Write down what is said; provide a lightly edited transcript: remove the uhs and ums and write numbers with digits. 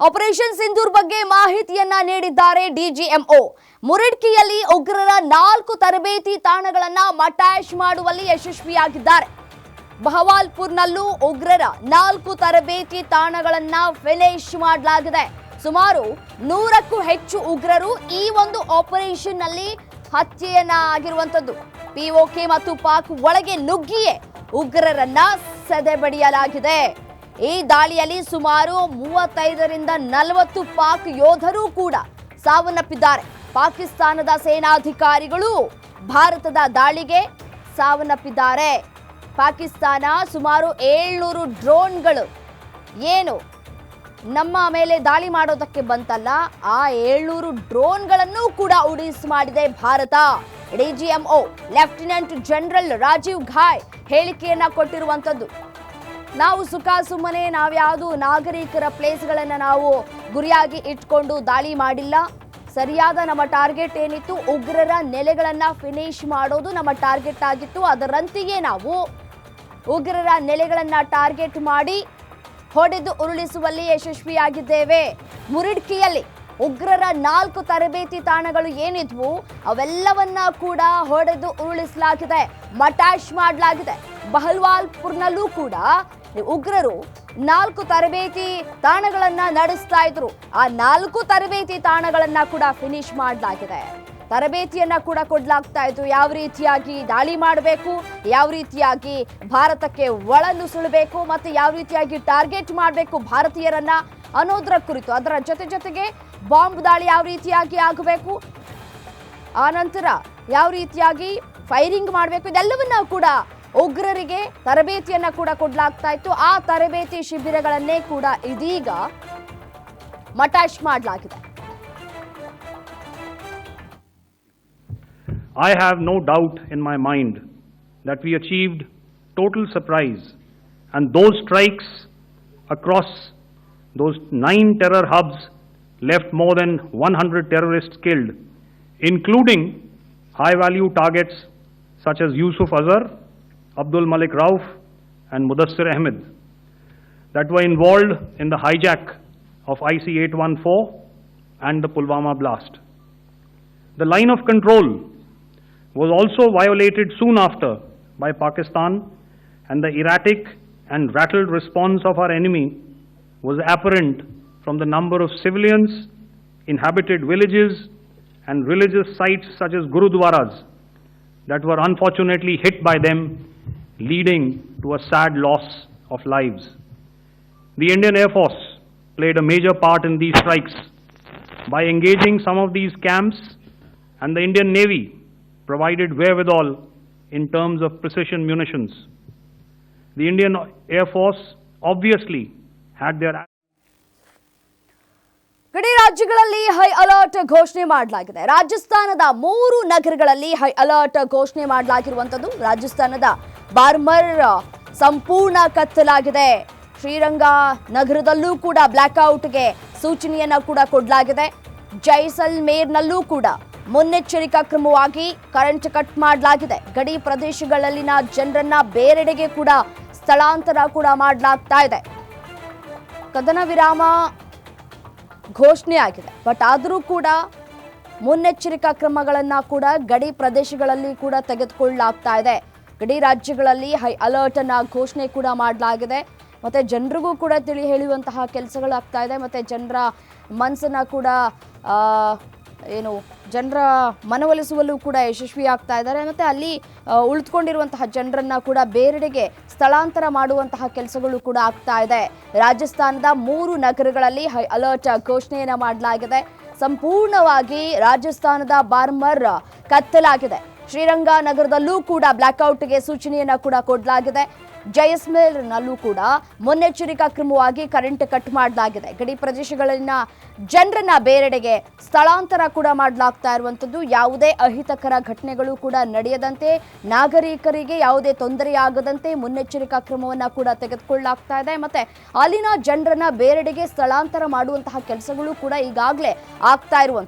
Operation Sindoor ಬಗ್ಗೆ ಮಾಹಿತಿಯನ್ನ ನೀಡಿದ್ದಾರೆ ಡಿಜಿಎಂಒ. ಮುರಡ್ಕಿಯಲ್ಲಿ ಉಗ್ರರ 4 ತರಬೇತಿ ತಾಣಗಳನ್ನು ಮಟಾಶ್ ಮಾಡುವಲ್ಲಿ ಯಶಸ್ವಿಯಾಗಿದ್ದಾರೆ. ಬಹವಾಲ್ಪುರ್ನಲ್ಲೂ ಉಗ್ರರ 4 ತರಬೇತಿ ತಾಣಗಳನ್ನು ಫಿನಿಶ್ ಮಾಡಲಾಗಿದೆ. ಸುಮಾರು 100ಕ್ಕೂ ಹೆಚ್ಚು ಉಗ್ರರು ಈ ಒಂದು ಆಪರೇಷನ್ ನಲ್ಲಿ ಹತ್ಯೆಯನ್ನ ಆಗಿರುವಂತದ್ದು. ಪಿಒಕೆ ಮತ್ತು ಪಾಕ್ ಒಳಗೆ ನುಗ್ಗಿಯೇ ಉಗ್ರರನ್ನ ಸದೆಬಡಿಯಲಾಗಿದೆ. ಈ ದಾಳಿಯಲ್ಲಿ ಸುಮಾರು 35ರಿಂದ 40 ಪಾಕ್ ಯೋಧರು ಕೂಡ ಸಾವನ್ನಪ್ಪಿದ್ದಾರೆ. ಪಾಕಿಸ್ತಾನದ ಸೇನಾಧಿಕಾರಿಗಳು ಭಾರತದ ದಾಳಿಗೆ ಸಾವನ್ನಪ್ಪಿದ್ದಾರೆ. ಪಾಕಿಸ್ತಾನ ಸುಮಾರು 700 ಡ್ರೋನ್ಗಳು ಏನು ನಮ್ಮ ಮೇಲೆ ದಾಳಿ ಮಾಡೋದಕ್ಕೆ ಬಂತಲ್ಲ, ಆ 700 ಡ್ರೋನ್ಗಳನ್ನು ಕೂಡ ಉಡಿಸ್ ಮಾಡಿದೆ ಭಾರತ. DGMO lieutenant general Rajiv Ghai ಹೇಳಿಕೆಯನ್ನ ಕೊಟ್ಟಿರುವಂತದ್ದು. ನಾವು ಸುಮ್ಮನೆ ನಾವ್ಯಾವುದು ನಾಗರಿಕರ ಪ್ಲೇಸ್ಗಳನ್ನು ನಾವು ಗುರಿಯಾಗಿ ಇಟ್ಕೊಂಡು ದಾಳಿ ಮಾಡಿಲ್ಲ. ಸರಿಯಾದ ನಮ್ಮ ಟಾರ್ಗೆಟ್ ಏನಿತ್ತು, ಉಗ್ರರ ನೆಲೆಗಳನ್ನು ಫಿನಿಶ್ ಮಾಡೋದು ನಮ್ಮ ಟಾರ್ಗೆಟ್ ಆಗಿತ್ತು. ಅದರಂತೆಯೇ ನಾವು ಉಗ್ರರ ನೆಲೆಗಳನ್ನು ಟಾರ್ಗೆಟ್ ಮಾಡಿ ಹೊಡೆದು ಉರುಳಿಸುವಲ್ಲಿ ಯಶಸ್ವಿಯಾಗಿದ್ದೇವೆ. ಮುರಡ್ಕಿಯಲ್ಲಿ ಉಗ್ರರ 4 ತರಬೇತಿ ತಾಣಗಳು ಏನಿದ್ವು ಅವೆಲ್ಲವನ್ನ ಕೂಡ ಹೊಡೆದು ಉರುಳಿಸಲಾಗಿದೆ, ಮಟಾಶ್ ಮಾಡಲಾಗಿದೆ. ಬಹವಾಲ್ಪುರ್ನಲ್ಲೂ ಕೂಡ ಉಗ್ರರು 4 ತರಬೇತಿ ತಾಣಗಳನ್ನ ನಡೆಸ್ತಾ ಇದ್ರು. ಆ 4 ತರಬೇತಿ ತಾಣಗಳನ್ನ ಕೂಡ ಫಿನಿಶ್ ಮಾಡಲಾಗಿದೆ. ತರಬೇತಿಯನ್ನ ಕೂಡ ಕೊಡ್ಲಾಗ್ತಾ ಇತ್ತು, ಯಾವ ರೀತಿಯಾಗಿ ದಾಳಿ ಮಾಡಬೇಕು, ಯಾವ ರೀತಿಯಾಗಿ ಭಾರತಕ್ಕೆ ಒಳನುಸುಳಬೇಕು ಮತ್ತು ಯಾವ ರೀತಿಯಾಗಿ ಟಾರ್ಗೆಟ್ ಮಾಡಬೇಕು ಭಾರತೀಯರನ್ನ ಅನ್ನೋದರ ಕುರಿತು. ಅದರ ಜೊತೆಗೆ ಬಾಂಬ್ ದಾಳಿ ಯಾವ ರೀತಿಯಾಗಿ ಆಗಬೇಕು, ಆ ನಂತರ ಯಾವ ರೀತಿಯಾಗಿ ಫೈರಿಂಗ್ ಮಾಡಬೇಕು, ಇದೆಲ್ಲವನ್ನ ಕೂಡ ಉಗ್ರರಿಗೆ ತರಬೇತಿಯನ್ನ ಕೂಡ ಕೊಡ್ಲಾಗ್ತಾ ಇತ್ತು. ಆ ತರಬೇತಿ ಶಿಬಿರಗಳನ್ನೇ ಕೂಡ ಇದೀಗ ಮಟಾಶ್ ಮಾಡಲಾಗಿದೆ. I have no doubt in my mind that we achieved total surprise, and those strikes across those 9 terror hubs left more than 100 terrorists killed, including high-value targets such as Yusuf Azhar, Abdul Malik Rauf and Mudassir Ahmed that were involved in the hijack of IC-814 and the Pulwama blast. The line of control was also violated soon after by Pakistan, and the erratic and rattled response of our enemy was apparent from the number of civilians, inhabited villages and religious sites such as Gurudwaras that were unfortunately hit by them, leading to a sad loss of lives. The Indian Air Force played a major part in these strikes by engaging some of these camps, and the Indian Navy provided wherewithal in terms of precision munitions. The Indian Air Force obviously had their ಗಡಿ ರಾಜ್ಯಗಳಲ್ಲಿ high alert ಘೋಷಣೆ ಮಾಡಲಾಗಿದೆ. ರಾಜಸ್ಥಾನದ 3 ನಗರಗಳಲ್ಲಿ high alert ಘೋಷಣೆ ಮಾಡಲಾಗಿರುವಂತದ್ದು. ರಾಜಸ್ಥಾನದ ಬಾರ್ಮರ್ ಸಂಪೂರ್ಣ ಕತ್ತಲಾಗಿದೆ. ಶ್ರೀರಂಗ ನಗರದಲ್ಲೂ ಕೂಡ ಬ್ಲಾಕ್ಔಟ್ಗೆ ಸೂಚನೆಯನ್ನ ಕೂಡ ಕೊಡಲಾಗಿದೆ. ಜೈಸಲ್ಮೇರ್ನಲ್ಲೂ ಕೂಡ ಮುನ್ನೆಚ್ಚರಿಕಾ ಕ್ರಮವಾಗಿ ಕರೆಂಟ್ ಕಟ್ ಮಾಡಲಾಗಿದೆ. ಗಡಿ ಪ್ರದೇಶಗಳಲ್ಲಿನ ಜನರನ್ನ ಬೇರೆಡೆಗೆ ಕೂಡ ಸ್ಥಳಾಂತರ ಕೂಡ ಮಾಡಲಾಗ್ತಾ ಇದೆ. ಕದನ ವಿರಾಮ ಘೋಷಣೆ ಆಗಿದೆ, ಬಟ್ ಆದರೂ ಕೂಡ ಮುನ್ನೆಚ್ಚರಿಕಾ ಕ್ರಮಗಳನ್ನ ಕೂಡ ಗಡಿ ಪ್ರದೇಶಗಳಲ್ಲಿ ಕೂಡ ತೆಗೆದುಕೊಳ್ಳಲಾಗ್ತಾ ಇದೆ. ಗಡಿ ರಾಜ್ಯಗಳಲ್ಲಿ ಹೈ ಅಲರ್ಟ್ ಅನ್ನ ಘೋಷಣೆ ಕೂಡ ಮಾಡಲಾಗಿದೆ. ಮತ್ತೆ ಜನರಿಗೂ ಕೂಡ ತಿಳಿ ಹೇಳುವಂತಹ ಕೆಲಸಗಳಾಗ್ತಾ ಇದೆ. ಮತ್ತೆ ಜನರ ಮನಸ್ಸನ್ನ ಕೂಡ ಜನರ ಮನವೊಲಿಸುವಲ್ಲೂ ಕೂಡ ಯಶಸ್ವಿ ಆಗ್ತಾ ಇದ್ದಾರೆ. ಮತ್ತು ಅಲ್ಲಿ ಉಳಿದುಕೊಂಡಿರುವಂತಹ ಜನರನ್ನ ಕೂಡ ಬೇರೆಡೆಗೆ ಸ್ಥಳಾಂತರ ಮಾಡುವಂತಹ ಕೆಲಸಗಳು ಕೂಡ ಆಗ್ತಾ ಇದೆ. ರಾಜಸ್ಥಾನದ 3 ನಗರಗಳಲ್ಲಿ ಹೈ ಅಲರ್ಟ್ ಘೋಷಣೆಯನ್ನು ಮಾಡಲಾಗಿದೆ. ಸಂಪೂರ್ಣವಾಗಿ ರಾಜಸ್ಥಾನದ ಬಾರ್ಮರ್ ಕತ್ತಲಾಗಿದೆ. ಶ್ರೀರಂಗ ನಗರದಲ್ಲೂ ಕೂಡ ಬ್ಲಾಕ್ಔಟ್ಗೆ ಸೂಚನೆಯನ್ನ ಕೂಡ ಕೊಡಲಾಗಿದೆ. ಜೈಸಲ್ಮೇರ್ನಲ್ಲೂ ಕೂಡ ಮುನ್ನೆಚ್ಚರಿಕಾ ಕ್ರಮವಾಗಿ ಕರೆಂಟ್ ಕಟ್ ಮಾಡಲಾಗಿದೆ. ಗಡಿ ಪ್ರದೇಶಗಳಲ್ಲಿನ ಜನರನ್ನ ಬೇರೆಡೆಗೆ ಸ್ಥಳಾಂತರ ಕೂಡ ಮಾಡಲಾಗ್ತಾ ಇರುವಂತದ್ದು. ಯಾವುದೇ ಅಹಿತಕರ ಘಟನೆಗಳು ಕೂಡ ನಡೆಯದಂತೆ, ನಾಗರಿಕರಿಗೆ ಯಾವುದೇ ತೊಂದರೆಯಾಗದಂತೆ ಮುನ್ನೆಚ್ಚರಿಕಾ ಕ್ರಮವನ್ನ ಕೂಡ ತೆಗೆದುಕೊಳ್ಳಲಾಗ್ತಾ ಇದೆ. ಮತ್ತೆ ಅಲ್ಲಿನ ಜನರನ್ನ ಬೇರೆಡೆಗೆ ಸ್ಥಳಾಂತರ ಮಾಡುವಂತಹ ಕೆಲಸಗಳು ಕೂಡ ಈಗಾಗಲೇ ಆಗ್ತಾ ಇರುವಂತದ್ದು.